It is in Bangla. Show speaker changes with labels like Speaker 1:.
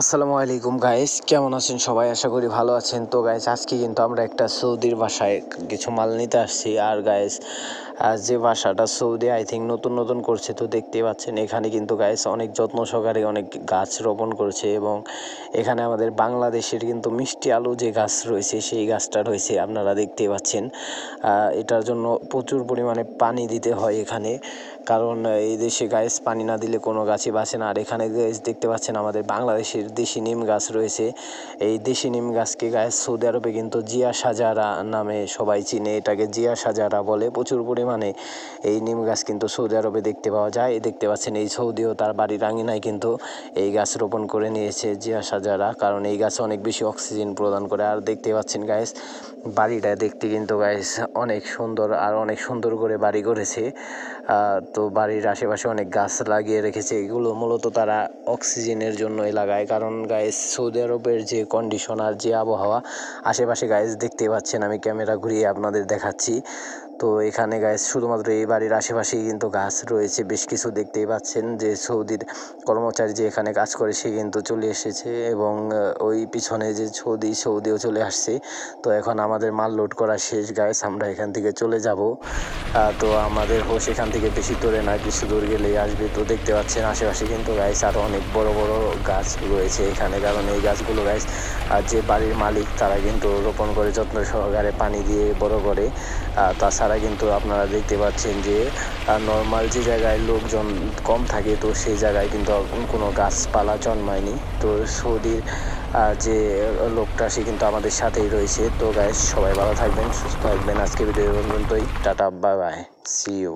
Speaker 1: আসসালামু আলাইকুম গাইস, কেমন আছেন সবাই? আশা করি ভালো আছেন। তো গাইস, আজকে কিন্তু আমরা একটা সৌদির বাসায় কিছু মাল নিতে আসছি। আর গাইস, যে বাসাটা সৌদি আই থিঙ্ক নতুন করছে, তো দেখতেই পাচ্ছেন এখানে কিন্তু গাইস অনেক যত্ন সহকারে অনেক গাছ রোপণ করছে। এবং এখানে আমাদের বাংলাদেশের কিন্তু মিষ্টি আলু যে গাছ রয়েছে সেই গাছটা রয়েছে, আপনারা দেখতেই পাচ্ছেন। এটার জন্য প্রচুর পরিমাণে পানি দিতে হয় এখানে, কারণ এই দেশে গাইস পানি না দিলে কোনো গাছই বাঁচে না। আর এখানে গাইস দেখতে পাচ্ছেন আমাদের বাংলাদেশের দেশি নিম গাছ রয়েছে। এই দেশি নিম গাছকে গাইস সৌদি আরবে কিন্তু জিয়া সাজারা নামে সবাই চিনে, এটাকে জিয়া সাজারা বলে। প্রচুর পরিমাণে এই নিম গাছ কিন্তু সৌদি আরবে দেখতে পাওয়া যায়। দেখতে পাচ্ছেন এই সৌদিও তার বাড়ির আঙিনায় কিন্তু এই গাছ রোপণ করে নিয়েছে জিয়া সাজারা, কারণ এই গাছ অনেক বেশি অক্সিজেন প্রদান করে। আর দেখতে পাচ্ছেন গাইস বাড়িটা দেখতে কিন্তু গাইস অনেক সুন্দর, আর অনেক সুন্দর করে বাড়ি করেছে। তো বাড়ির আশেপাশে অনেক গাছ লাগিয়ে রেখেছে। এগুলো মূলত তারা অক্সিজেনের জন্যই লাগায়, কারণ গাইস সৌদি আরবের যে কন্ডিশন আর যে আবহাওয়া, আশেপাশে গাইস দেখতে পাচ্ছেন, আমি ক্যামেরা ঘুরিয়ে আপনাদের দেখাচ্ছি। তো এখানে গাইস শুধুমাত্র এই বাড়ির আশেপাশেই কিন্তু গাছ রয়েছে বেশ কিছু। দেখতেই পাচ্ছেন যে সৌদির কর্মচারী যে এখানে কাজ করে সে কিন্তু চলে এসেছে, এবং ওই পিছনে যে সৌদিও চলে আসছে। তো এখন আমাদের মাল লোড করা শেষ গাইস, আমরা এখান থেকে চলে যাব। তো আমাদের হোস এখান থেকে বেশি দূরে না, কিছু দূর গেলেই আসবে। তো দেখতে পাচ্ছেন আশেপাশে কিন্তু গাইস আরও অনেক বড় গাছ রয়েছে এখানে, কারণ এই গাছগুলো গাইস আর যে বাড়ির মালিক তারা কিন্তু রোপণ করে যত্ন সহকারে পানি দিয়ে বড় করে। তাছাড়া কিন্তু আপনারা দেখতে পাচ্ছেন যে নর্মাল যে জায়গায় লোকজন কম থাকে, তো সেই জায়গায় কিন্তু কোনো গাছপালা জন্মায়নি। তো সৌদির যে লোকটা সে কিন্তু আমাদের সাথেই রয়েছে। তো গাইস সবাই ভালো থাকবেন, সুস্থ থাকবেন। আজকে ভিডিও পর্যন্তই, tata, bye bye, see you.